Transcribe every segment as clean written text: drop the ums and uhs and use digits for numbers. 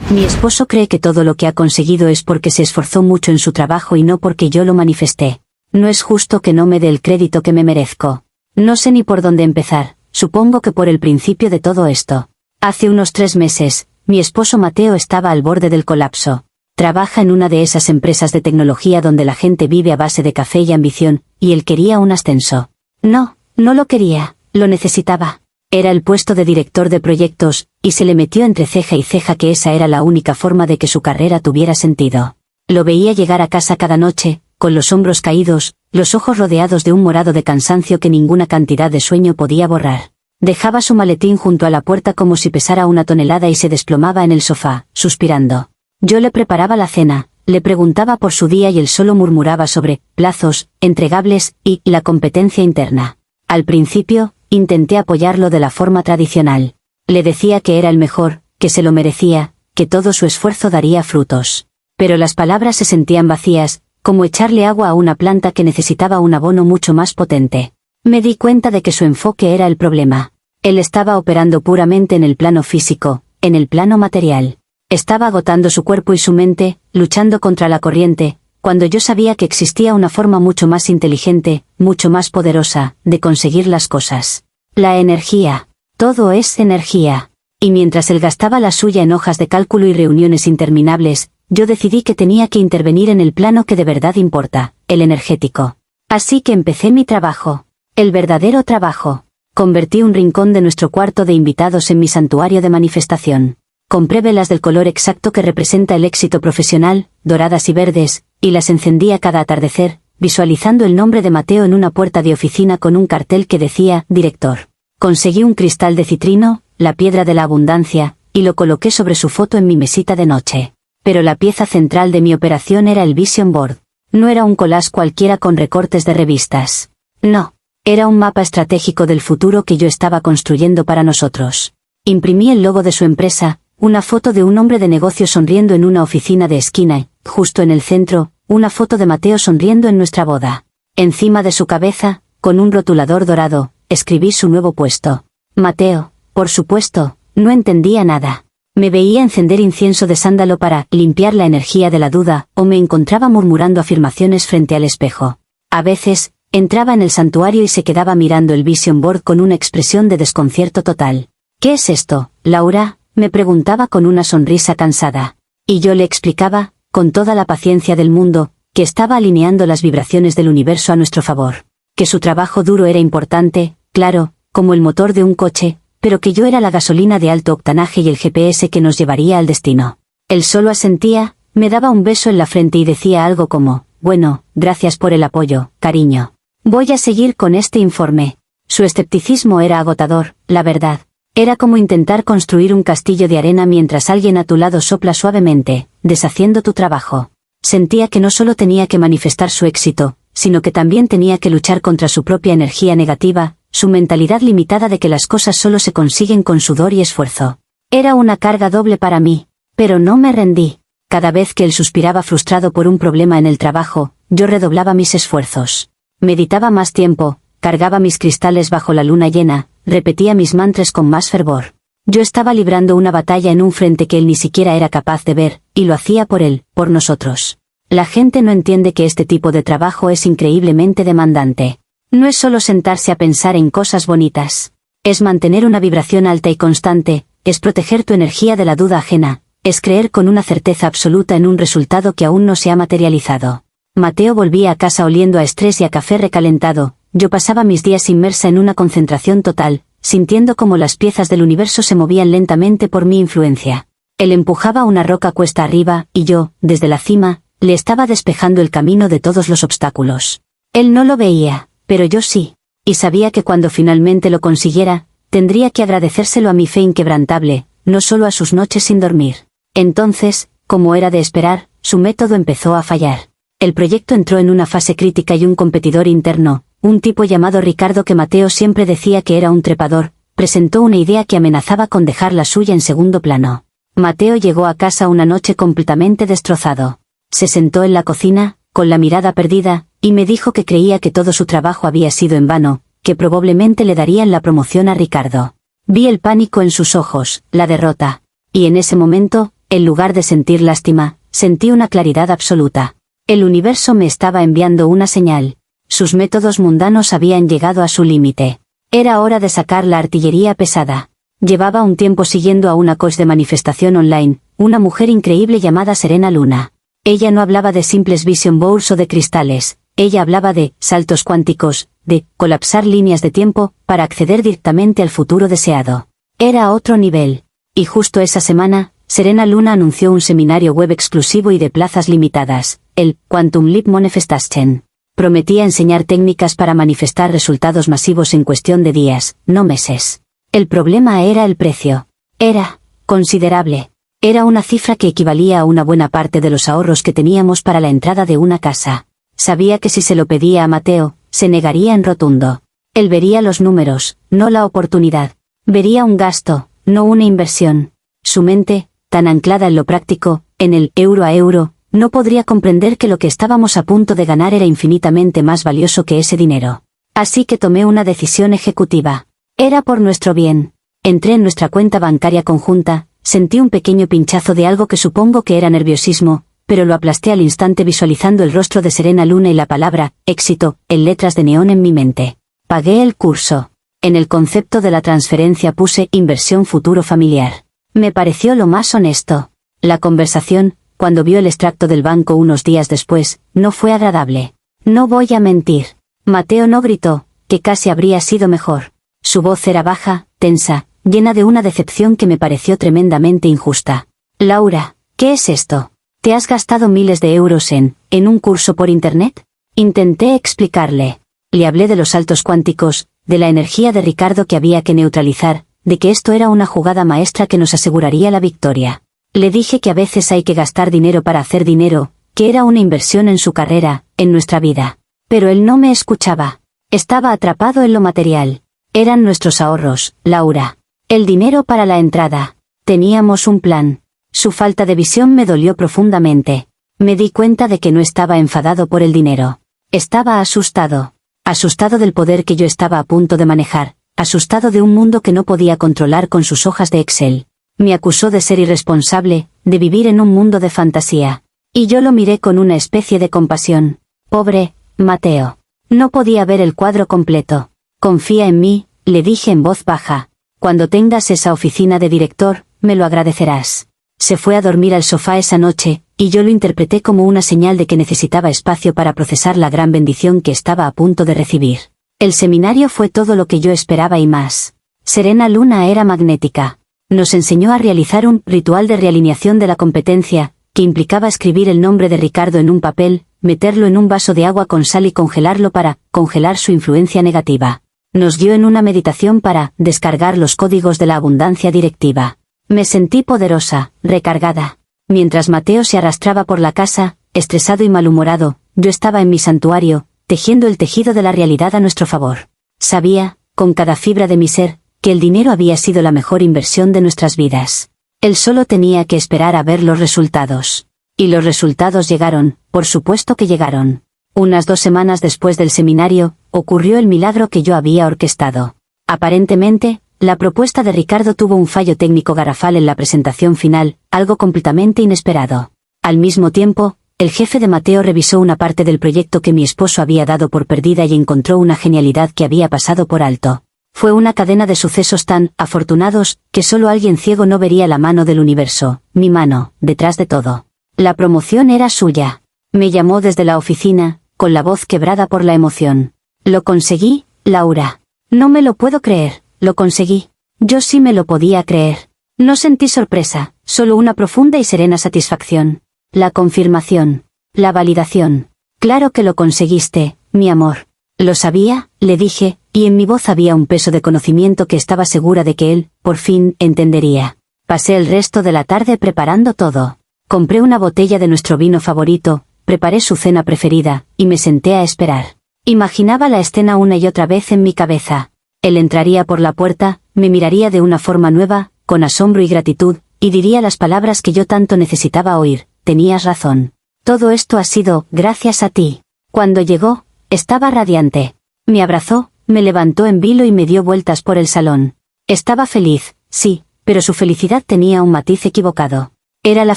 Mi esposo cree que todo lo que ha conseguido es porque se esforzó mucho en su trabajo y no porque yo lo manifesté. No es justo que no me dé el crédito que me merezco. No sé ni por dónde empezar, supongo que por el principio de todo esto. Hace unos 3 meses, mi esposo Mateo estaba al borde del colapso. Trabaja en una de esas empresas de tecnología donde la gente vive a base de café y ambición, y él quería un ascenso. No lo quería, lo necesitaba. Era el puesto de director de proyectos, y se le metió entre ceja y ceja que esa era la única forma de que su carrera tuviera sentido. Lo veía llegar a casa cada noche, con los hombros caídos, los ojos rodeados de un morado de cansancio que ninguna cantidad de sueño podía borrar. Dejaba su maletín junto a la puerta como si pesara 1 tonelada y se desplomaba en el sofá, suspirando. Yo le preparaba la cena, le preguntaba por su día y él solo murmuraba sobre plazos, entregables y la competencia interna. Al principio, intenté apoyarlo de la forma tradicional. Le decía que era el mejor, que se lo merecía, que todo su esfuerzo daría frutos. Pero las palabras se sentían vacías, como echarle agua a una planta que necesitaba un abono mucho más potente. Me di cuenta de que su enfoque era el problema. Él estaba operando puramente en el plano físico, en el plano material. Estaba agotando su cuerpo y su mente, luchando contra la corriente, cuando yo sabía que existía una forma mucho más inteligente, mucho más poderosa, de conseguir las cosas. La energía. Todo es energía. Y mientras él gastaba la suya en hojas de cálculo y reuniones interminables, yo decidí que tenía que intervenir en el plano que de verdad importa, el energético. Así que empecé mi trabajo. El verdadero trabajo. Convertí un rincón de nuestro cuarto de invitados en mi santuario de manifestación. Compré velas del color exacto que representa el éxito profesional, doradas y verdes, y las encendí a cada atardecer, visualizando el nombre de Mateo en una puerta de oficina con un cartel que decía, director. Conseguí un cristal de citrino, la piedra de la abundancia, y lo coloqué sobre su foto en mi mesita de noche. Pero la pieza central de mi operación era el Vision Board. No era un collage cualquiera con recortes de revistas. No. Era un mapa estratégico del futuro que yo estaba construyendo para nosotros. Imprimí el logo de su empresa, una foto de un hombre de negocios sonriendo en una oficina de esquina y, justo en el centro, una foto de Mateo sonriendo en nuestra boda. Encima de su cabeza, con un rotulador dorado, escribí su nuevo puesto. Mateo, por supuesto, no entendía nada. Me veía encender incienso de sándalo para limpiar la energía de la duda, o me encontraba murmurando afirmaciones frente al espejo. A veces, entraba en el santuario y se quedaba mirando el Vision Board con una expresión de desconcierto total. ¿Qué es esto, Laura?, me preguntaba con una sonrisa cansada. Y yo le explicaba, con toda la paciencia del mundo, que estaba alineando las vibraciones del universo a nuestro favor. Que su trabajo duro era importante, claro, como el motor de un coche, pero que yo era la gasolina de alto octanaje y el GPS que nos llevaría al destino. Él solo asentía, me daba un beso en la frente y decía algo como, bueno, gracias por el apoyo, cariño. Voy a seguir con este informe. Su escepticismo era agotador, la verdad. Era como intentar construir un castillo de arena mientras alguien a tu lado sopla suavemente, deshaciendo tu trabajo. Sentía que no solo tenía que manifestar su éxito, sino que también tenía que luchar contra su propia energía negativa, su mentalidad limitada de que las cosas solo se consiguen con sudor y esfuerzo. Era una carga doble para mí, pero no me rendí. Cada vez que él suspiraba frustrado por un problema en el trabajo, yo redoblaba mis esfuerzos. Meditaba más tiempo, cargaba mis cristales bajo la luna llena, repetía mis mantras con más fervor. Yo estaba librando una batalla en un frente que él ni siquiera era capaz de ver, y lo hacía por él, por nosotros. La gente no entiende que este tipo de trabajo es increíblemente demandante. No es solo sentarse a pensar en cosas bonitas. Es mantener una vibración alta y constante, es proteger tu energía de la duda ajena, es creer con una certeza absoluta en un resultado que aún no se ha materializado. Mateo volvía a casa oliendo a estrés y a café recalentado. Yo pasaba mis días inmersa en una concentración total, sintiendo como las piezas del universo se movían lentamente por mi influencia. Él empujaba una roca cuesta arriba, y yo, desde la cima, le estaba despejando el camino de todos los obstáculos. Él no lo veía, pero yo sí. Y sabía que cuando finalmente lo consiguiera, tendría que agradecérselo a mi fe inquebrantable, no solo a sus noches sin dormir. Entonces, como era de esperar, su método empezó a fallar. El proyecto entró en una fase crítica y un competidor interno, un tipo llamado Ricardo que Mateo siempre decía que era un trepador, presentó una idea que amenazaba con dejar la suya en segundo plano. Mateo llegó a casa una noche completamente destrozado. Se sentó en la cocina, con la mirada perdida, y me dijo que creía que todo su trabajo había sido en vano, que probablemente le darían la promoción a Ricardo. Vi el pánico en sus ojos, la derrota. Y en ese momento, En lugar de sentir lástima, sentí una claridad absoluta. El universo me estaba enviando una señal. Sus métodos mundanos habían llegado a su límite. Era hora de sacar la artillería pesada. Llevaba un tiempo siguiendo a una coach de manifestación online, una mujer increíble llamada Serena Luna. Ella no hablaba de simples vision boards o de cristales, ella hablaba de saltos cuánticos, de colapsar líneas de tiempo para acceder directamente al futuro deseado. Era a otro nivel. Y justo esa semana, Serena Luna anunció un seminario web exclusivo y de plazas limitadas, el Quantum Leap Manifestation. Prometía enseñar técnicas para manifestar resultados masivos en cuestión de días, no meses. El problema era el precio. Era considerable. Era una cifra que equivalía a una buena parte de los ahorros que teníamos para la entrada de una casa. Sabía que si se lo pedía a Mateo, se negaría en rotundo. Él vería los números, no la oportunidad. Vería un gasto, no una inversión. Su mente, tan anclada en lo práctico, en el euro a euro, no podría comprender que lo que estábamos a punto de ganar era infinitamente más valioso que ese dinero. Así que tomé una decisión ejecutiva. Era por nuestro bien. Entré en nuestra cuenta bancaria conjunta, sentí un pequeño pinchazo de algo que supongo que era nerviosismo, pero lo aplasté al instante visualizando el rostro de Serena Luna y la palabra éxito en letras de neón en mi mente. Pagué el curso. En el concepto de la transferencia puse inversión futuro familiar. Me pareció lo más honesto. La conversación, cuando vio el extracto del banco unos días después, no fue agradable. No voy a mentir. Mateo no gritó, que casi habría sido mejor. Su voz era baja, tensa, llena de una decepción que me pareció tremendamente injusta. Laura, ¿qué es esto? ¿Te has gastado miles de euros en un curso por internet? Intenté explicarle. Le hablé de los saltos cuánticos, de la energía de Ricardo que había que neutralizar, de que esto era una jugada maestra que nos aseguraría la victoria. Le dije que a veces hay que gastar dinero para hacer dinero, que era una inversión en su carrera, en nuestra vida. Pero él no me escuchaba. Estaba atrapado en lo material. Eran nuestros ahorros, Laura. El dinero para la entrada. Teníamos un plan. Su falta de visión me dolió profundamente. Me di cuenta de que no estaba enfadado por el dinero. Estaba asustado. Asustado del poder que yo estaba a punto de manejar. Asustado de un mundo que no podía controlar con sus hojas de Excel. Me acusó de ser irresponsable, de vivir en un mundo de fantasía. Y yo lo miré con una especie de compasión. Pobre Mateo. No podía ver el cuadro completo. Confía en mí, le dije en voz baja. Cuando tengas esa oficina de director, me lo agradecerás. Se fue a dormir al sofá esa noche, y yo lo interpreté como una señal de que necesitaba espacio para procesar la gran bendición que estaba a punto de recibir. El seminario fue todo lo que yo esperaba y más. Serena Luna era magnética. Nos enseñó a realizar un ritual de realineación de la competencia, que implicaba escribir el nombre de Ricardo en un papel, meterlo en un vaso de agua con sal y congelarlo para congelar su influencia negativa. Nos guió en una meditación para descargar los códigos de la abundancia directiva. Me sentí poderosa, recargada. Mientras Mateo se arrastraba por la casa, estresado y malhumorado, yo estaba en mi santuario, tejiendo el tejido de la realidad a nuestro favor. Sabía, con cada fibra de mi ser, que el dinero había sido la mejor inversión de nuestras vidas. Él solo tenía que esperar a ver los resultados. Y los resultados llegaron, por supuesto que llegaron. Unas 2 semanas después del seminario, ocurrió el milagro que yo había orquestado. Aparentemente, la propuesta de Ricardo tuvo un fallo técnico garrafal en la presentación final, algo completamente inesperado. Al mismo tiempo, el jefe de Mateo revisó una parte del proyecto que mi esposo había dado por perdida y encontró una genialidad que había pasado por alto. Fue una cadena de sucesos tan afortunados, que solo alguien ciego no vería la mano del universo, mi mano, detrás de todo. La promoción era suya. Me llamó desde la oficina, con la voz quebrada por la emoción. Lo conseguí, Laura. No me lo puedo creer, lo conseguí. Yo sí me lo podía creer. No sentí sorpresa, solo una profunda y serena satisfacción. La confirmación. La validación. Claro que lo conseguiste, mi amor. Lo sabía, le dije, y en mi voz había un peso de conocimiento que estaba segura de que él, por fin, entendería. Pasé el resto de la tarde preparando todo. Compré una botella de nuestro vino favorito, preparé su cena preferida, y me senté a esperar. Imaginaba la escena una y otra vez en mi cabeza. Él entraría por la puerta, me miraría de una forma nueva, con asombro y gratitud, y diría las palabras que yo tanto necesitaba oír: tenías razón. Todo esto ha sido gracias a ti. Cuando llegó, estaba radiante. Me abrazó, me levantó en vilo y me dio vueltas por el salón. Estaba feliz, sí, pero su felicidad tenía un matiz equivocado. Era la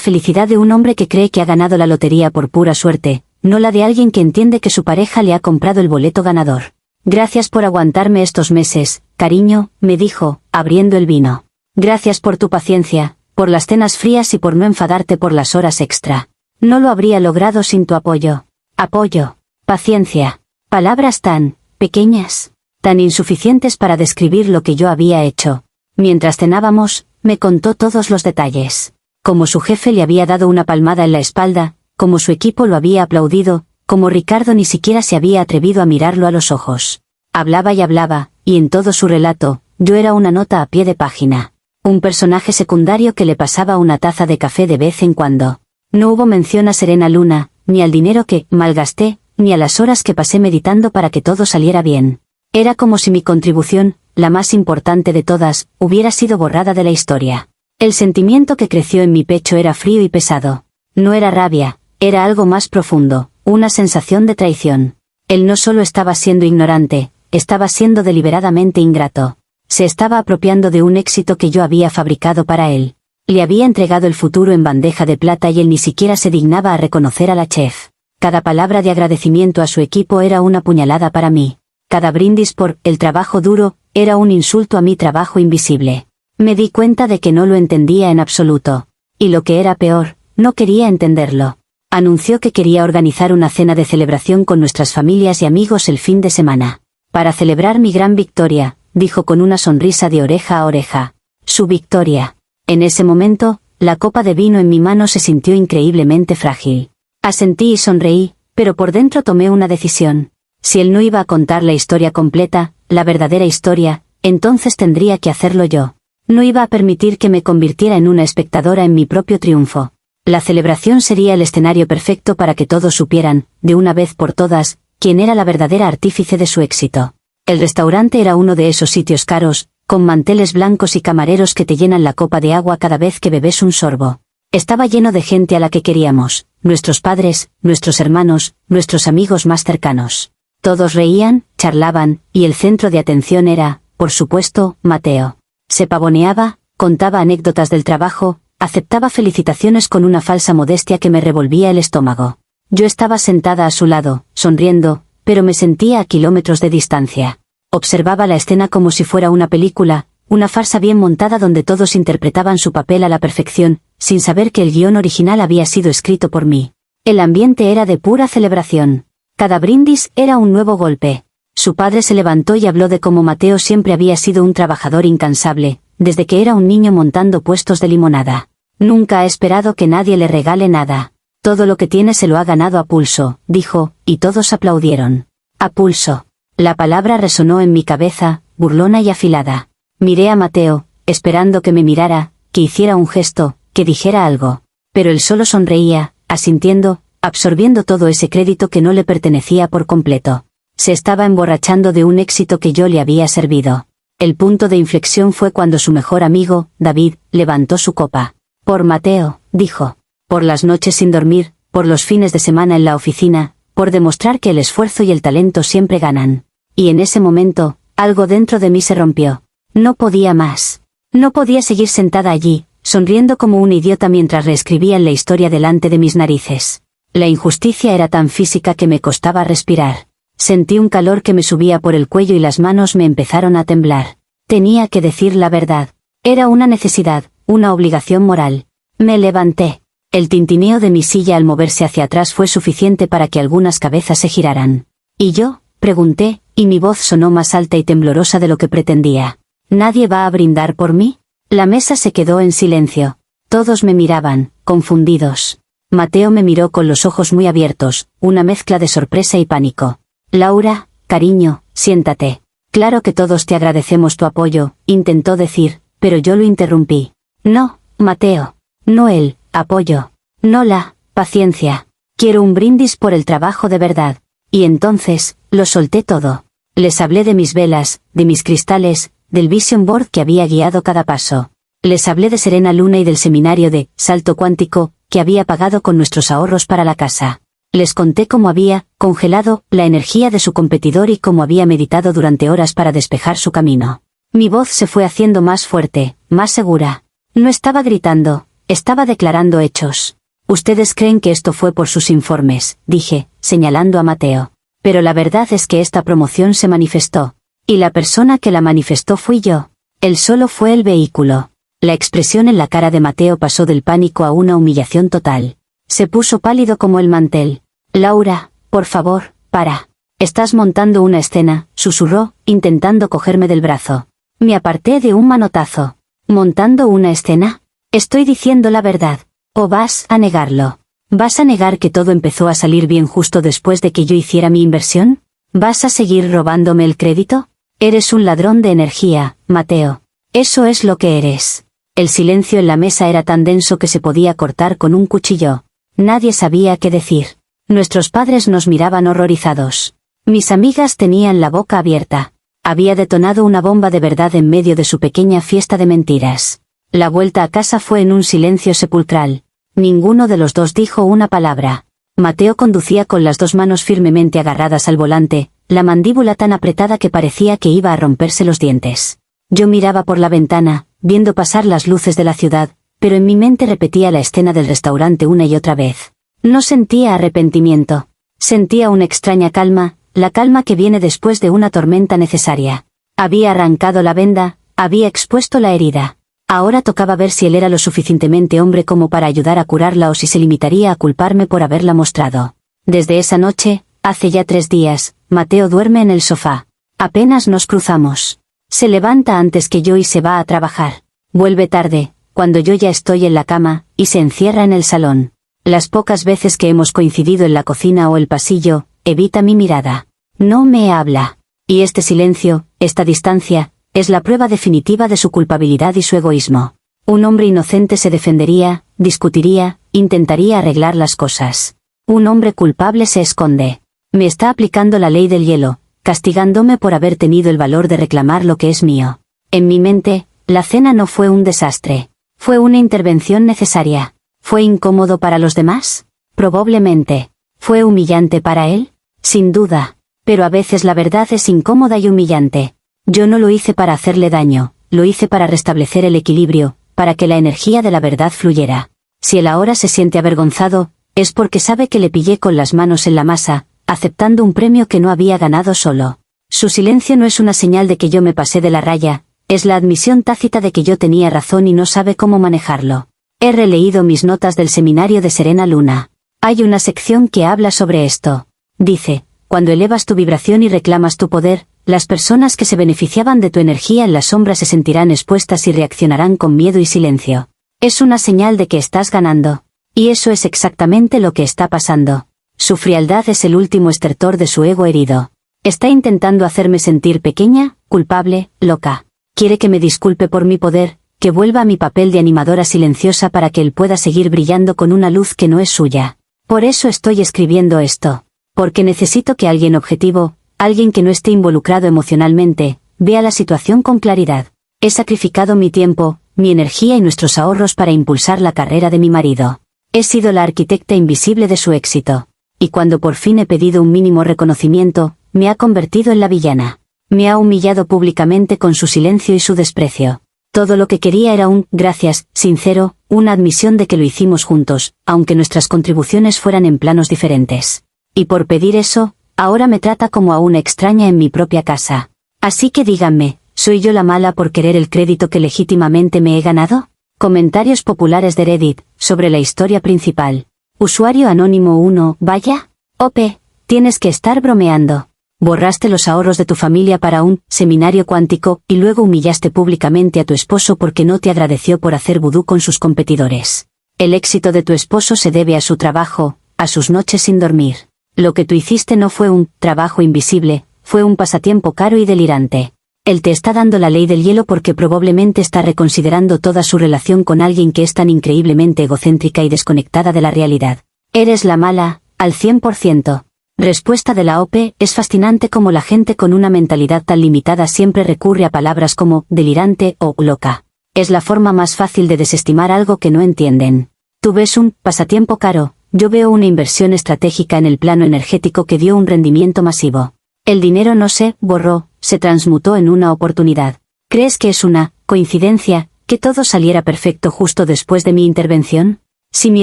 felicidad de un hombre que cree que ha ganado la lotería por pura suerte, no la de alguien que entiende que su pareja le ha comprado el boleto ganador. Gracias por aguantarme estos meses, cariño, me dijo, abriendo el vino. Gracias por tu paciencia, por las cenas frías y por no enfadarte por las horas extra. No lo habría logrado sin tu apoyo. Apoyo. Paciencia. Palabras tan pequeñas, tan insuficientes para describir lo que yo había hecho. Mientras cenábamos, me contó todos los detalles. Cómo su jefe le había dado una palmada en la espalda, cómo su equipo lo había aplaudido, cómo Ricardo ni siquiera se había atrevido a mirarlo a los ojos. Hablaba y hablaba, y en todo su relato, yo era una nota a pie de página. Un personaje secundario que le pasaba una taza de café de vez en cuando. No hubo mención a Serena Luna, ni al dinero que malgasté, ni a las horas que pasé meditando para que todo saliera bien. Era como si mi contribución, la más importante de todas, hubiera sido borrada de la historia. El sentimiento que creció en mi pecho era frío y pesado. No era rabia, era algo más profundo, una sensación de traición. Él no solo estaba siendo ignorante, estaba siendo deliberadamente ingrato. Se estaba apropiando de un éxito que yo había fabricado para él. Le había entregado el futuro en bandeja de plata y él ni siquiera se dignaba a reconocer a la chef. Cada palabra de agradecimiento a su equipo era una puñalada para mí. Cada brindis por el trabajo duro era un insulto a mi trabajo invisible. Me di cuenta de que no lo entendía en absoluto. Y lo que era peor, no quería entenderlo. Anunció que quería organizar una cena de celebración con nuestras familias y amigos el fin de semana. Para celebrar mi gran victoria, dijo con una sonrisa de oreja a oreja. Su victoria. En ese momento, la copa de vino en mi mano se sintió increíblemente frágil. Asentí y sonreí, pero por dentro tomé una decisión. Si él no iba a contar la historia completa, la verdadera historia, entonces tendría que hacerlo yo. No iba a permitir que me convirtiera en una espectadora en mi propio triunfo. La celebración sería el escenario perfecto para que todos supieran, de una vez por todas, quién era la verdadera artífice de su éxito. El restaurante era uno de esos sitios caros, con manteles blancos y camareros que te llenan la copa de agua cada vez que bebes un sorbo. Estaba lleno de gente a la que queríamos, nuestros padres, nuestros hermanos, nuestros amigos más cercanos. Todos reían, charlaban, y el centro de atención era, por supuesto, Mateo. Se pavoneaba, contaba anécdotas del trabajo, aceptaba felicitaciones con una falsa modestia que me revolvía el estómago. Yo estaba sentada a su lado, sonriendo, pero me sentía a kilómetros de distancia. Observaba la escena como si fuera una película, una farsa bien montada donde todos interpretaban su papel a la perfección, sin saber que el guión original había sido escrito por mí. El ambiente era de pura celebración. Cada brindis era un nuevo golpe. Su padre se levantó y habló de cómo Mateo siempre había sido un trabajador incansable, desde que era un niño montando puestos de limonada. Nunca ha esperado que nadie le regale nada. Todo lo que tiene se lo ha ganado a pulso, dijo, y todos aplaudieron. A pulso. La palabra resonó en mi cabeza, burlona y afilada. Miré a Mateo, esperando que me mirara, que hiciera un gesto, que dijera algo. Pero él solo sonreía, asintiendo, absorbiendo todo ese crédito que no le pertenecía por completo. Se estaba emborrachando de un éxito que yo le había servido. El punto de inflexión fue cuando su mejor amigo, David, levantó su copa. Por Mateo, dijo. Por las noches sin dormir, por los fines de semana en la oficina, por demostrar que el esfuerzo y el talento siempre ganan. Y en ese momento, algo dentro de mí se rompió. No podía más. No podía seguir sentada allí, sonriendo como un idiota mientras reescribían la historia delante de mis narices. La injusticia era tan física que me costaba respirar. Sentí un calor que me subía por el cuello y las manos me empezaron a temblar. Tenía que decir la verdad. Era una necesidad, una obligación moral. Me levanté. El tintineo de mi silla al moverse hacia atrás fue suficiente para que algunas cabezas se giraran. ¿Y yo?, pregunté, y mi voz sonó más alta y temblorosa de lo que pretendía. ¿Nadie va a brindar por mí? La mesa se quedó en silencio. Todos me miraban, confundidos. Mateo me miró con los ojos muy abiertos, una mezcla de sorpresa y pánico. Laura, cariño, siéntate. Claro que todos te agradecemos tu apoyo, intentó decir, pero yo lo interrumpí. No, Mateo. No el apoyo. No la paciencia. Quiero un brindis por el trabajo de verdad. Y entonces, lo solté todo. Les hablé de mis velas, de mis cristales, del vision board que había guiado cada paso. Les hablé de Serena Luna y del seminario de salto cuántico, que había pagado con nuestros ahorros para la casa. Les conté cómo había congelado la energía de su competidor y cómo había meditado durante horas para despejar su camino. Mi voz se fue haciendo más fuerte, más segura. No estaba gritando, Estaba declarando hechos. Ustedes creen que esto fue por sus informes, dije, señalando a Mateo. Pero la verdad es que esta promoción se manifestó. Y la persona que la manifestó fui yo. Él solo fue el vehículo. La expresión en la cara de Mateo pasó del pánico a una humillación total. Se puso pálido como el mantel. Laura, por favor, para. Estás montando una escena, susurró, intentando cogerme del brazo. Me aparté de un manotazo. ¿Montando una escena? Estoy diciendo la verdad. ¿O vas a negarlo? ¿Vas a negar que todo empezó a salir bien justo después de que yo hiciera mi inversión? ¿Vas a seguir robándome el crédito? Eres un ladrón de energía, Mateo. Eso es lo que eres. El silencio en la mesa era tan denso que se podía cortar con un cuchillo. Nadie sabía qué decir. Nuestros padres nos miraban horrorizados. Mis amigas tenían la boca abierta. Había detonado una bomba de verdad en medio de su pequeña fiesta de mentiras. La vuelta a casa fue en un silencio sepulcral. Ninguno de los dos dijo una palabra. Mateo conducía con las dos manos firmemente agarradas al volante, la mandíbula tan apretada que parecía que iba a romperse los dientes. Yo miraba por la ventana, viendo pasar las luces de la ciudad, pero en mi mente repetía la escena del restaurante una y otra vez. No sentía arrepentimiento. Sentía una extraña calma, la calma que viene después de una tormenta necesaria. Había arrancado la venda, había expuesto la herida. Ahora tocaba ver si él era lo suficientemente hombre como para ayudar a curarla o si se limitaría a culparme por haberla mostrado. Desde esa noche, hace ya 3 días, Mateo duerme en el sofá. Apenas nos cruzamos. Se levanta antes que yo y se va a trabajar. Vuelve tarde, cuando yo ya estoy en la cama, y se encierra en el salón. Las pocas veces que hemos coincidido en la cocina o el pasillo, evita mi mirada. No me habla. Y este silencio, esta distancia, es la prueba definitiva de su culpabilidad y su egoísmo. Un hombre inocente se defendería, discutiría, intentaría arreglar las cosas. Un hombre culpable se esconde. Me está aplicando la ley del hielo, castigándome por haber tenido el valor de reclamar lo que es mío. En mi mente, la cena no fue un desastre. Fue una intervención necesaria. ¿Fue incómodo para los demás? Probablemente. ¿Fue humillante para él? Sin duda. Pero a veces la verdad es incómoda y humillante. Yo no lo hice para hacerle daño, lo hice para restablecer el equilibrio, para que la energía de la verdad fluyera. Si él ahora se siente avergonzado, es porque sabe que le pillé con las manos en la masa, aceptando un premio que no había ganado solo. Su silencio no es una señal de que yo me pasé de la raya, es la admisión tácita de que yo tenía razón y no sabe cómo manejarlo. He releído mis notas del seminario de Serena Luna. Hay una sección que habla sobre esto. Dice, cuando elevas tu vibración y reclamas tu poder, las personas que se beneficiaban de tu energía en la sombra se sentirán expuestas y reaccionarán con miedo y silencio. Es una señal de que estás ganando. Y eso es exactamente lo que está pasando. Su frialdad es el último estertor de su ego herido. Está intentando hacerme sentir pequeña, culpable, loca. Quiere que me disculpe por mi poder, que vuelva a mi papel de animadora silenciosa para que él pueda seguir brillando con una luz que no es suya. Por eso estoy escribiendo esto. Porque necesito que alguien objetivo, alguien que no esté involucrado emocionalmente, vea la situación con claridad. He sacrificado mi tiempo, mi energía y nuestros ahorros para impulsar la carrera de mi marido. He sido la arquitecta invisible de su éxito. Y cuando por fin he pedido un mínimo reconocimiento, me ha convertido en la villana. Me ha humillado públicamente con su silencio y su desprecio. Todo lo que quería era un gracias, sincero, una admisión de que lo hicimos juntos, aunque nuestras contribuciones fueran en planos diferentes. Y por pedir eso, ahora me trata como a una extraña en mi propia casa. Así que díganme, ¿soy yo la mala por querer el crédito que legítimamente me he ganado? Comentarios populares de Reddit, sobre la historia principal. Usuario anónimo 1, vaya. OP, tienes que estar bromeando. Borraste los ahorros de tu familia para un seminario cuántico, y luego humillaste públicamente a tu esposo porque no te agradeció por hacer vudú con sus competidores. El éxito de tu esposo se debe a su trabajo, a sus noches sin dormir. Lo que tú hiciste no fue un trabajo invisible, fue un pasatiempo caro y delirante. Él te está dando la ley del hielo porque probablemente está reconsiderando toda su relación con alguien que es tan increíblemente egocéntrica y desconectada de la realidad. Eres la mala, al 100%. Respuesta de la OP, es fascinante cómo la gente con una mentalidad tan limitada siempre recurre a palabras como delirante o loca. Es la forma más fácil de desestimar algo que no entienden. Tú ves un pasatiempo caro, yo veo una inversión estratégica en el plano energético que dio un rendimiento masivo. El dinero no se borró, se transmutó en una oportunidad. ¿Crees que es una coincidencia ¿Que todo saliera perfecto justo después de mi intervención? Si mi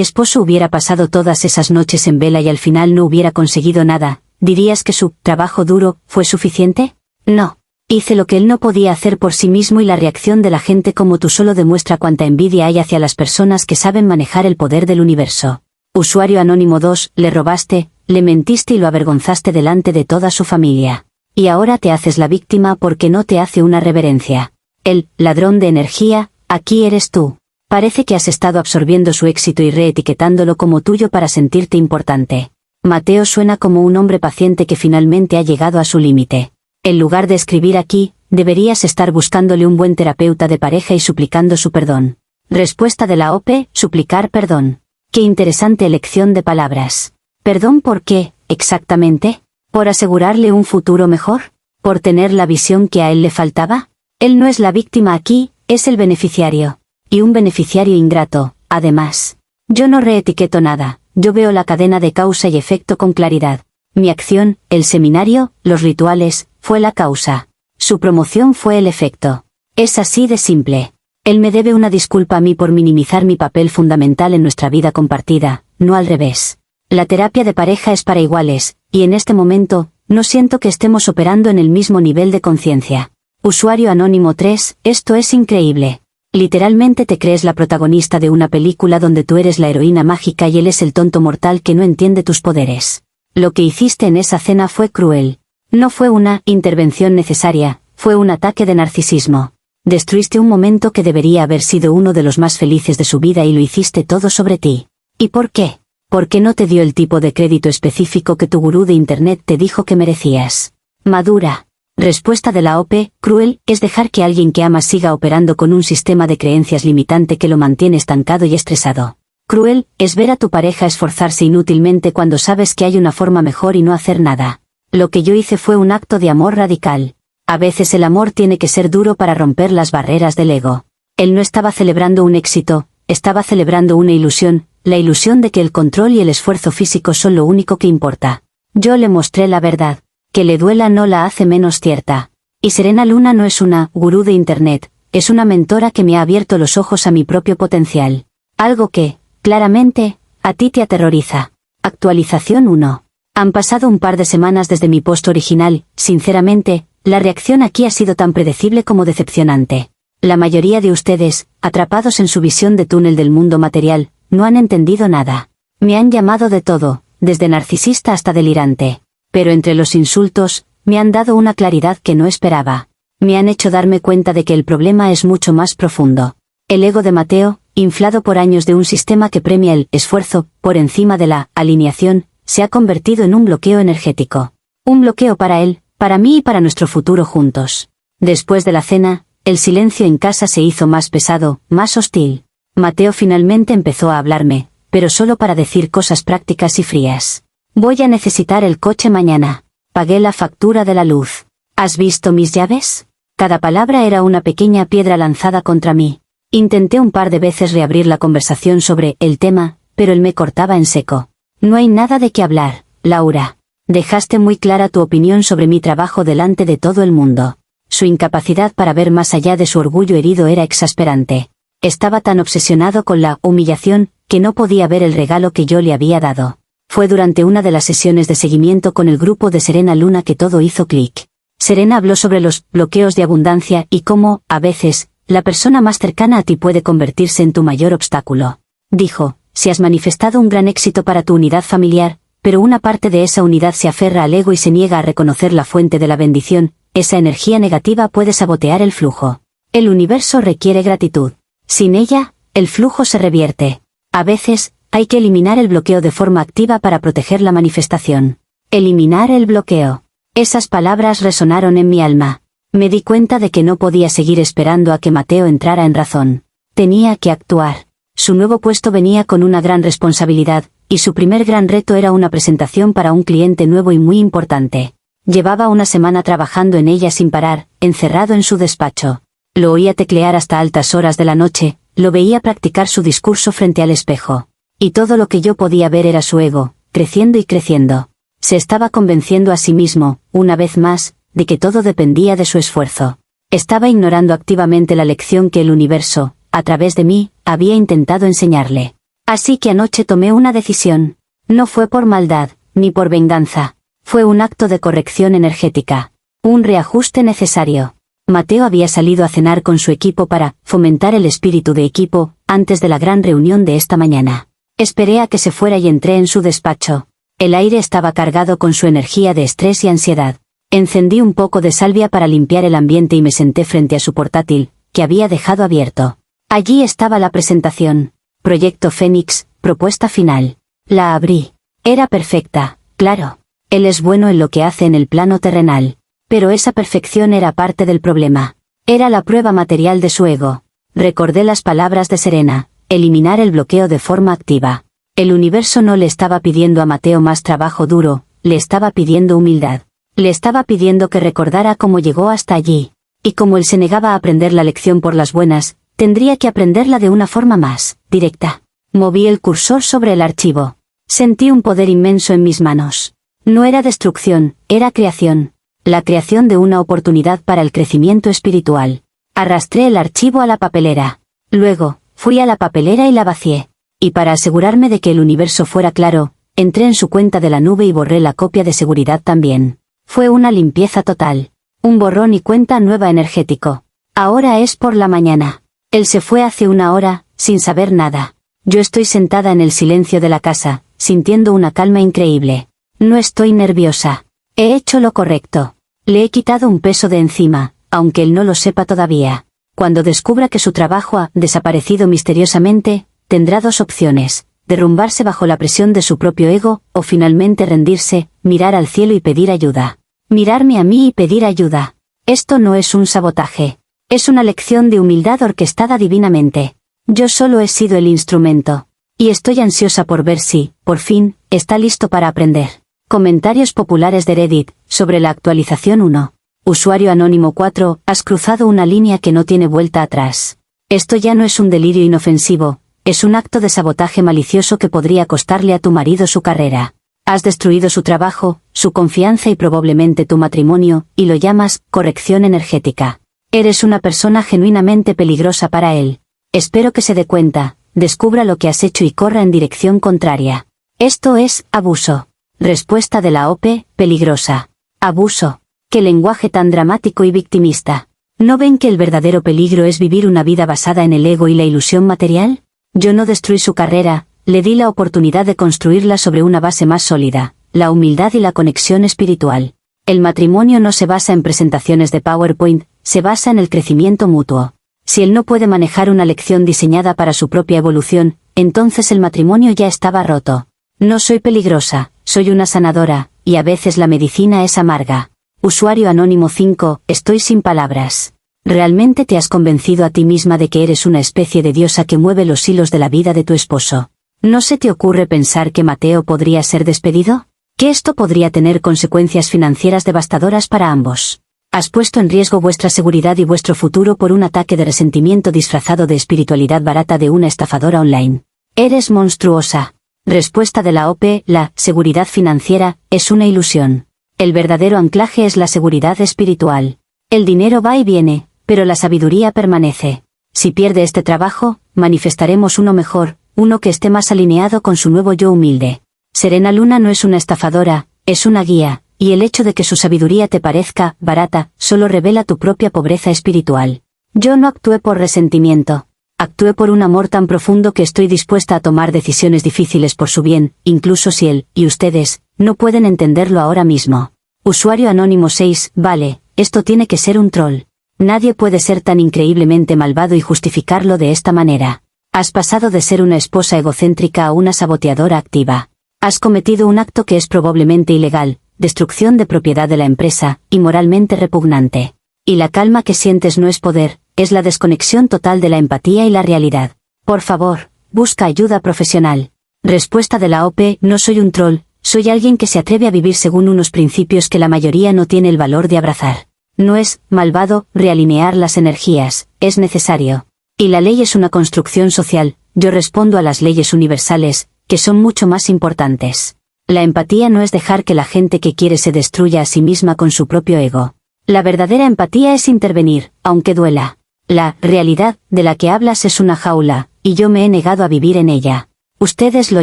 esposo hubiera pasado todas esas noches en vela y al final no hubiera conseguido nada, ¿dirías que su trabajo duro fue suficiente? No. Hice lo que él no podía hacer por sí mismo y la reacción de la gente como tú solo demuestra cuánta envidia hay hacia las personas que saben manejar el poder del universo. Usuario anónimo 2, le robaste, le mentiste y lo avergonzaste delante de toda su familia. Y ahora te haces la víctima porque no te hace una reverencia. El ladrón de energía, aquí eres tú. Parece que has estado absorbiendo su éxito y reetiquetándolo como tuyo para sentirte importante. Mateo suena como un hombre paciente que finalmente ha llegado a su límite. En lugar de escribir aquí, deberías estar buscándole un buen terapeuta de pareja y suplicando su perdón. Respuesta de la OP, suplicar perdón. Qué interesante elección de palabras. ¿Perdón por qué, exactamente? ¿Por asegurarle un futuro mejor? ¿Por tener la visión que a él le faltaba? Él no es la víctima aquí, es el beneficiario. Y un beneficiario ingrato, además. Yo no reetiqueto nada, yo veo la cadena de causa y efecto con claridad. Mi acción, el seminario, los rituales, fue la causa. Su promoción fue el efecto. Es así de simple. Él me debe una disculpa a mí por minimizar mi papel fundamental en nuestra vida compartida, no al revés. La terapia de pareja es para iguales, y en este momento, no siento que estemos operando en el mismo nivel de conciencia. Usuario anónimo 3, esto es increíble. Literalmente te crees la protagonista de una película donde tú eres la heroína mágica y él es el tonto mortal que no entiende tus poderes. Lo que hiciste en esa cena fue cruel. No fue una intervención necesaria, fue un ataque de narcisismo. Destruiste un momento que debería haber sido uno de los más felices de su vida y lo hiciste todo sobre ti. ¿Y por qué? Porque no te dio el tipo de crédito específico que tu gurú de internet te dijo que merecías. Madura. Respuesta de la OP, cruel, es dejar que alguien que amas siga operando con un sistema de creencias limitante que lo mantiene estancado y estresado. Cruel, es ver a tu pareja esforzarse inútilmente cuando sabes que hay una forma mejor y no hacer nada. Lo que yo hice fue un acto de amor radical. A veces el amor tiene que ser duro para romper las barreras del ego. Él no estaba celebrando un éxito, estaba celebrando una ilusión, la ilusión de que el control y el esfuerzo físico son lo único que importa. Yo le mostré la verdad. Que le duela no la hace menos cierta. Y Serena Luna no es una gurú de internet, es una mentora que me ha abierto los ojos a mi propio potencial. Algo que, claramente, a ti te aterroriza. Actualización 1. Han pasado un par de semanas desde mi post original, sinceramente, la reacción aquí ha sido tan predecible como decepcionante. La mayoría de ustedes, atrapados en su visión de túnel del mundo material, no han entendido nada. Me han llamado de todo, desde narcisista hasta delirante. Pero entre los insultos, me han dado una claridad que no esperaba. Me han hecho darme cuenta de que el problema es mucho más profundo. El ego de Mateo, inflado por años de un sistema que premia el esfuerzo, por encima de la alineación, se ha convertido en un bloqueo energético. Un bloqueo para él, para mí y para nuestro futuro juntos. Después de la cena, el silencio en casa se hizo más pesado, más hostil. Mateo finalmente empezó a hablarme, pero solo para decir cosas prácticas y frías. Voy a necesitar el coche mañana. Pagué la factura de la luz. ¿Has visto mis llaves? Cada palabra era una pequeña piedra lanzada contra mí. Intenté un par de veces reabrir la conversación sobre el tema, pero él me cortaba en seco. No hay nada de qué hablar, Laura. Dejaste muy clara tu opinión sobre mi trabajo delante de todo el mundo. Su incapacidad para ver más allá de su orgullo herido era exasperante. Estaba tan obsesionado con la humillación, que no podía ver el regalo que yo le había dado. Fue durante una de las sesiones de seguimiento con el grupo de Serena Luna que todo hizo clic. Serena habló sobre los bloqueos de abundancia y cómo, a veces, la persona más cercana a ti puede convertirse en tu mayor obstáculo. Dijo, si has manifestado un gran éxito para tu unidad familiar, pero una parte de esa unidad se aferra al ego y se niega a reconocer la fuente de la bendición, esa energía negativa puede sabotear el flujo. El universo requiere gratitud. Sin ella, el flujo se revierte. A veces, hay que eliminar el bloqueo de forma activa para proteger la manifestación. Eliminar el bloqueo. Esas palabras resonaron en mi alma. Me di cuenta de que no podía seguir esperando a que Mateo entrara en razón. Tenía que actuar. Su nuevo puesto venía con una gran responsabilidad, y su primer gran reto era una presentación para un cliente nuevo y muy importante. Llevaba una semana trabajando en ella sin parar, encerrado en su despacho. Lo oía teclear hasta altas horas de la noche, lo veía practicar su discurso frente al espejo. Y todo lo que yo podía ver era su ego, creciendo y creciendo. Se estaba convenciendo a sí mismo, una vez más, de que todo dependía de su esfuerzo. Estaba ignorando activamente la lección que el universo, a través de mí, había intentado enseñarle. Así que anoche tomé una decisión. No fue por maldad, ni por venganza. Fue un acto de corrección energética. Un reajuste necesario. Mateo había salido a cenar con su equipo para fomentar el espíritu de equipo, antes de la gran reunión de esta mañana. Esperé a que se fuera y entré en su despacho. El aire estaba cargado con su energía de estrés y ansiedad. Encendí un poco de salvia para limpiar el ambiente y me senté frente a su portátil, que había dejado abierto. Allí estaba la presentación. Proyecto Fénix, propuesta final. La abrí. Era perfecta, claro. Él es bueno en lo que hace en el plano terrenal. Pero esa perfección era parte del problema. Era la prueba material de su ego. Recordé las palabras de Serena: eliminar el bloqueo de forma activa. El universo no le estaba pidiendo a Mateo más trabajo duro, le estaba pidiendo humildad. Le estaba pidiendo que recordara cómo llegó hasta allí. Y como él se negaba a aprender la lección por las buenas, tendría que aprenderla de una forma más directa. Moví el cursor sobre el archivo. Sentí un poder inmenso en mis manos. No era destrucción, era creación. La creación de una oportunidad para el crecimiento espiritual. Arrastré el archivo a la papelera. Luego, fui a la papelera y la vacié. Y para asegurarme de que el universo fuera claro, entré en su cuenta de la nube y borré la copia de seguridad también. Fue una limpieza total. Un borrón y cuenta nueva energético. Ahora es por la mañana. Él se fue hace una hora, sin saber nada. Yo estoy sentada en el silencio de la casa, sintiendo una calma increíble. No estoy nerviosa. He hecho lo correcto. Le he quitado un peso de encima, aunque él no lo sepa todavía. Cuando descubra que su trabajo ha desaparecido misteriosamente, tendrá dos opciones: derrumbarse bajo la presión de su propio ego, o finalmente rendirse, mirar al cielo y pedir ayuda. Mirarme a mí y pedir ayuda. Esto no es un sabotaje. Es una lección de humildad orquestada divinamente. Yo solo he sido el instrumento. Y estoy ansiosa por ver si, por fin, está listo para aprender. Comentarios populares de Reddit, sobre la actualización 1. Usuario anónimo 4, has cruzado una línea que no tiene vuelta atrás. Esto ya no es un delirio inofensivo, es un acto de sabotaje malicioso que podría costarle a tu marido su carrera. Has destruido su trabajo, su confianza y probablemente tu matrimonio, y lo llamas corrección energética. Eres una persona genuinamente peligrosa para él. Espero que se dé cuenta, descubra lo que has hecho y corra en dirección contraria. Esto es abuso. Respuesta de la OP, peligrosa. Abuso. Qué lenguaje tan dramático y victimista. ¿No ven que el verdadero peligro es vivir una vida basada en el ego y la ilusión material? Yo no destruí su carrera, le di la oportunidad de construirla sobre una base más sólida, la humildad y la conexión espiritual. El matrimonio no se basa en presentaciones de PowerPoint, se basa en el crecimiento mutuo. Si él no puede manejar una lección diseñada para su propia evolución, entonces el matrimonio ya estaba roto. No soy peligrosa, soy una sanadora, y a veces la medicina es amarga. Usuario anónimo 5, estoy sin palabras. ¿Realmente te has convencido a ti misma de que eres una especie de diosa que mueve los hilos de la vida de tu esposo? ¿No se te ocurre pensar que Mateo podría ser despedido? ¿Que esto podría tener consecuencias financieras devastadoras para ambos? Has puesto en riesgo vuestra seguridad y vuestro futuro por un ataque de resentimiento disfrazado de espiritualidad barata de una estafadora online. Eres monstruosa. Respuesta de la OP, la seguridad financiera es una ilusión. El verdadero anclaje es la seguridad espiritual. El dinero va y viene, pero la sabiduría permanece. Si pierde este trabajo, manifestaremos uno mejor, uno que esté más alineado con su nuevo yo humilde. Serena Luna no es una estafadora, es una guía, y el hecho de que su sabiduría te parezca barata, solo revela tu propia pobreza espiritual. Yo no actué por resentimiento. Actué por un amor tan profundo que estoy dispuesta a tomar decisiones difíciles por su bien, incluso si él, y ustedes, no pueden entenderlo ahora mismo. Usuario anónimo 6, vale, esto tiene que ser un troll. Nadie puede ser tan increíblemente malvado y justificarlo de esta manera. Has pasado de ser una esposa egocéntrica a una saboteadora activa. Has cometido un acto que es probablemente ilegal, destrucción de propiedad de la empresa, y moralmente repugnante. Y la calma que sientes no es poder, es la desconexión total de la empatía y la realidad. Por favor, busca ayuda profesional. Respuesta de la OP, no soy un troll, soy alguien que se atreve a vivir según unos principios que la mayoría no tiene el valor de abrazar. No es malvado realinear las energías, es necesario. Y la ley es una construcción social, yo respondo a las leyes universales, que son mucho más importantes. La empatía no es dejar que la gente que quiere se destruya a sí misma con su propio ego. La verdadera empatía es intervenir, aunque duela. La realidad de la que hablas es una jaula, y yo me he negado a vivir en ella. Ustedes lo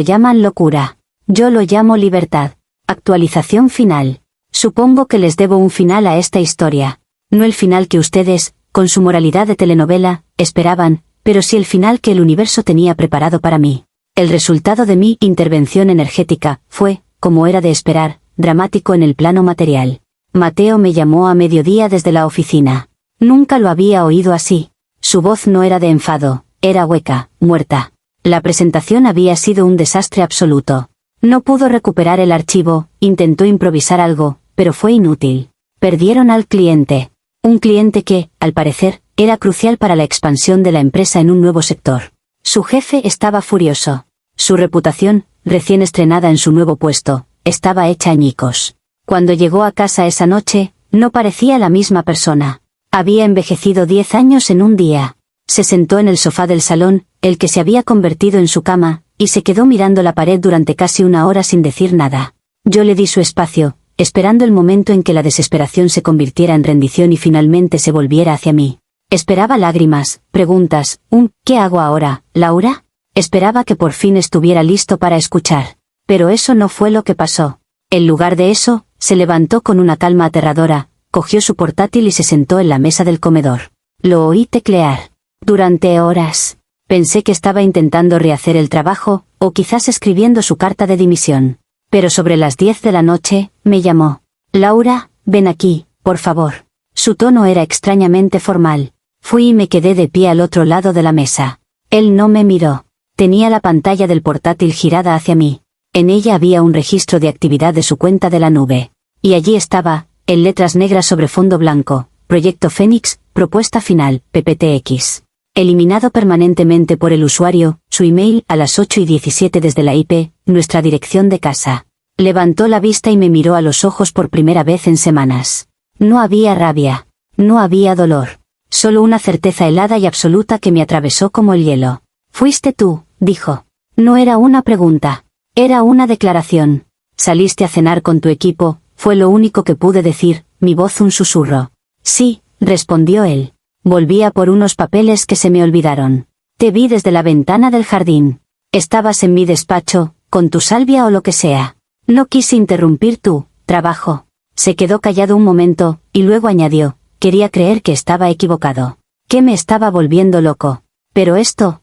llaman locura. Yo lo llamo libertad. Actualización final. Supongo que les debo un final a esta historia. No el final que ustedes, con su moralidad de telenovela, esperaban, pero sí el final que el universo tenía preparado para mí. El resultado de mi intervención energética fue, como era de esperar, dramático en el plano material. Mateo me llamó a mediodía desde la oficina. Nunca lo había oído así. Su voz no era de enfado, era hueca, muerta. La presentación había sido un desastre absoluto. No pudo recuperar el archivo, intentó improvisar algo, pero fue inútil. Perdieron al cliente. Un cliente que, al parecer, era crucial para la expansión de la empresa en un nuevo sector. Su jefe estaba furioso. Su reputación, recién estrenada en su nuevo puesto, estaba hecha añicos. Cuando llegó a casa esa noche, no parecía la misma persona. Había envejecido 10 años en un día. Se sentó en el sofá del salón, el que se había convertido en su cama, y se quedó mirando la pared durante casi una hora sin decir nada. Yo le di su espacio, esperando el momento en que la desesperación se convirtiera en rendición y finalmente se volviera hacia mí. Esperaba lágrimas, preguntas, ¿qué hago ahora, Laura? Esperaba que por fin estuviera listo para escuchar. Pero eso no fue lo que pasó. En lugar de eso, se levantó con una calma aterradora, cogió su portátil y se sentó en la mesa del comedor. Lo oí teclear. Durante horas. Pensé que estaba intentando rehacer el trabajo, o quizás escribiendo su carta de dimisión. Pero sobre las 10 de la noche, me llamó. Laura, ven aquí, por favor. Su tono era extrañamente formal. Fui y me quedé de pie al otro lado de la mesa. Él no me miró. Tenía la pantalla del portátil girada hacia mí. En ella había un registro de actividad de su cuenta de la nube. Y allí estaba, en letras negras sobre fondo blanco, Proyecto Fénix, propuesta final, PPTX. Eliminado permanentemente por el usuario, su email a las 8:17 desde la IP, nuestra dirección de casa. Levantó la vista y me miró a los ojos por primera vez en semanas. No había rabia. No había dolor. Solo una certeza helada y absoluta que me atravesó como el hielo. Fuiste tú, dijo. No era una pregunta. Era una declaración. Saliste a cenar con tu equipo, fue lo único que pude decir, mi voz un susurro. Sí, respondió él. Volvía por unos papeles que se me olvidaron. Te vi desde la ventana del jardín. Estabas en mi despacho, con tu salvia o lo que sea. No quise interrumpir tu trabajo. Se quedó callado un momento, y luego añadió, quería creer que estaba equivocado. Que me estaba volviendo loco. Pero esto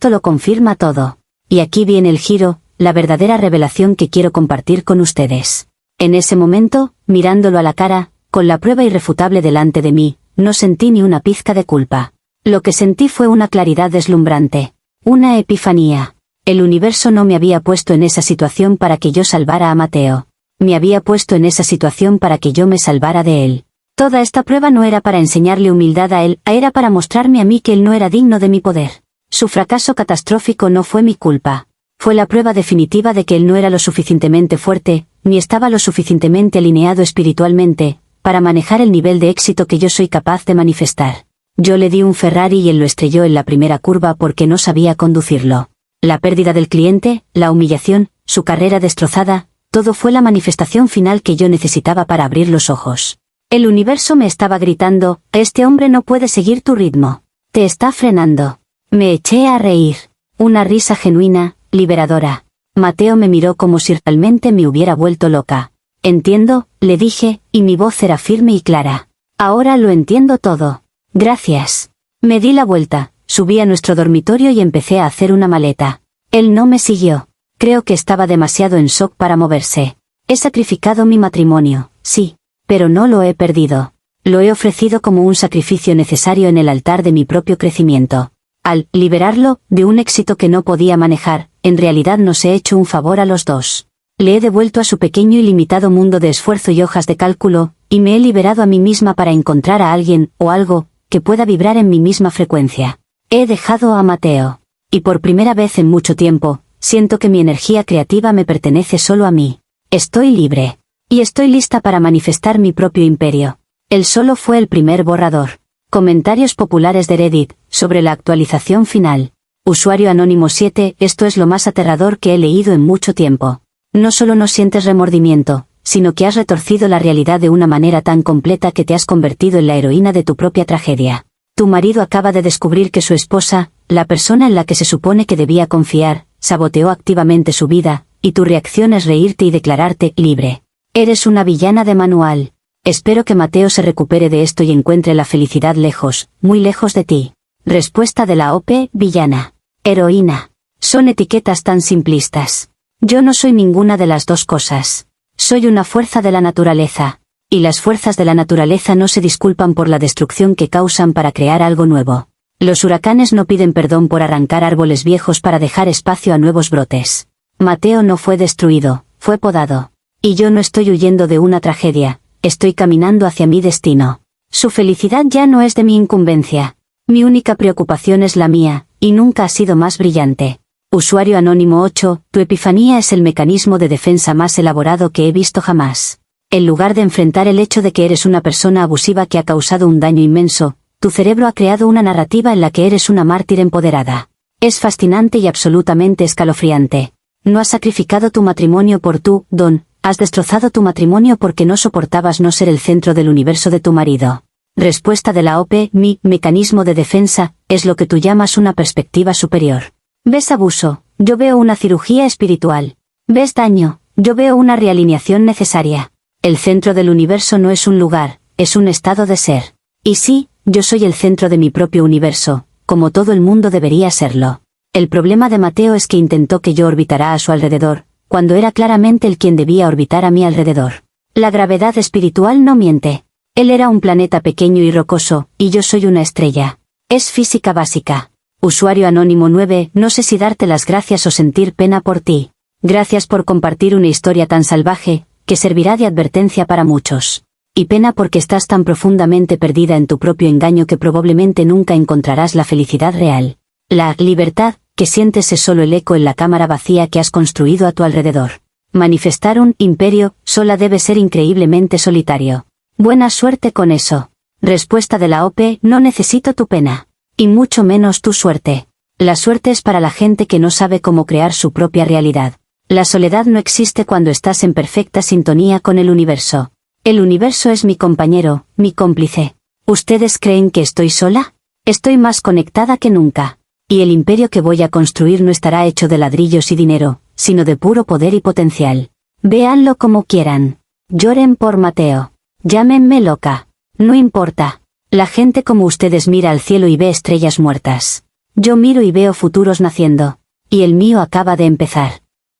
lo confirma todo. Y aquí viene el giro, la verdadera revelación que quiero compartir con ustedes. En ese momento, mirándolo a la cara, con la prueba irrefutable delante de mí, no sentí ni una pizca de culpa. Lo que sentí fue una claridad deslumbrante. Una epifanía. El universo no me había puesto en esa situación para que yo salvara a Mateo. Me había puesto en esa situación para que yo me salvara de él. Toda esta prueba no era para enseñarle humildad a él, era para mostrarme a mí que él no era digno de mi poder. Su fracaso catastrófico no fue mi culpa. Fue la prueba definitiva de que él no era lo suficientemente fuerte, ni estaba lo suficientemente alineado espiritualmente, para manejar el nivel de éxito que yo soy capaz de manifestar. Yo le di un Ferrari y él lo estrelló en la primera curva porque no sabía conducirlo. La pérdida del cliente, la humillación, su carrera destrozada, todo fue la manifestación final que yo necesitaba para abrir los ojos. El universo me estaba gritando, este hombre no puede seguir tu ritmo. Te está frenando. Me eché a reír. Una risa genuina, liberadora. Mateo me miró como si realmente me hubiera vuelto loca. Entiendo, le dije, y mi voz era firme y clara. Ahora lo entiendo todo. Gracias. Me di la vuelta, subí a nuestro dormitorio y empecé a hacer una maleta. Él no me siguió. Creo que estaba demasiado en shock para moverse. He sacrificado mi matrimonio, sí, pero no lo he perdido. Lo he ofrecido como un sacrificio necesario en el altar de mi propio crecimiento. Al liberarlo de un éxito que no podía manejar, en realidad nos he hecho un favor a los dos. Le he devuelto a su pequeño y limitado mundo de esfuerzo y hojas de cálculo, y me he liberado a mí misma para encontrar a alguien, o algo, que pueda vibrar en mi misma frecuencia. He dejado a Mateo. Y por primera vez en mucho tiempo, siento que mi energía creativa me pertenece solo a mí. Estoy libre. Y estoy lista para manifestar mi propio imperio. Él solo fue el primer borrador. Comentarios populares de Reddit, sobre la actualización final. Usuario anónimo 7, esto es lo más aterrador que he leído en mucho tiempo. No solo no sientes remordimiento, sino que has retorcido la realidad de una manera tan completa que te has convertido en la heroína de tu propia tragedia. Tu marido acaba de descubrir que su esposa, la persona en la que se supone que debía confiar, saboteó activamente su vida, y tu reacción es reírte y declararte libre. Eres una villana de manual. Espero que Mateo se recupere de esto y encuentre la felicidad lejos, muy lejos de ti. Respuesta de la OP, villana. Heroína. Son etiquetas tan simplistas. Yo no soy ninguna de las dos cosas. Soy una fuerza de la naturaleza. Y las fuerzas de la naturaleza no se disculpan por la destrucción que causan para crear algo nuevo. Los huracanes no piden perdón por arrancar árboles viejos para dejar espacio a nuevos brotes. Mateo no fue destruido, fue podado. Y yo no estoy huyendo de una tragedia, estoy caminando hacia mi destino. Su felicidad ya no es de mi incumbencia. Mi única preocupación es la mía, y nunca ha sido más brillante. Usuario anónimo 8, tu epifanía es el mecanismo de defensa más elaborado que he visto jamás. En lugar de enfrentar el hecho de que eres una persona abusiva que ha causado un daño inmenso, tu cerebro ha creado una narrativa en la que eres una mártir empoderada. Es fascinante y absolutamente escalofriante. No has sacrificado tu matrimonio por tu don, has destrozado tu matrimonio porque no soportabas no ser el centro del universo de tu marido. Respuesta de la OP, mi mecanismo de defensa, es lo que tú llamas una perspectiva superior. Ves abuso, yo veo una cirugía espiritual. Ves daño, yo veo una realineación necesaria. El centro del universo no es un lugar, es un estado de ser. Y sí, yo soy el centro de mi propio universo, como todo el mundo debería serlo. El problema de Mateo es que intentó que yo orbitara a su alrededor, cuando era claramente el quien debía orbitar a mi alrededor. La gravedad espiritual no miente. Él era un planeta pequeño y rocoso, y yo soy una estrella. Es física básica. Usuario anónimo 9, no sé si darte las gracias o sentir pena por ti. Gracias por compartir una historia tan salvaje, que servirá de advertencia para muchos. Y pena porque estás tan profundamente perdida en tu propio engaño que probablemente nunca encontrarás la felicidad real. La libertad que sientes es solo el eco en la cámara vacía que has construido a tu alrededor. Manifestar un imperio sola debe ser increíblemente solitario. Buena suerte con eso. Respuesta de la OP, no necesito tu pena. Y mucho menos tu suerte. La suerte es para la gente que no sabe cómo crear su propia realidad. La soledad no existe cuando estás en perfecta sintonía con el universo. El universo es mi compañero, mi cómplice. ¿Ustedes creen que estoy sola? Estoy más conectada que nunca. Y el imperio que voy a construir no estará hecho de ladrillos y dinero, sino de puro poder y potencial. Véanlo como quieran. Lloren por Mateo. Llámenme loca. No importa. La gente como ustedes mira al cielo y ve estrellas muertas. Yo miro y veo futuros naciendo. Y el mío acaba de empezar.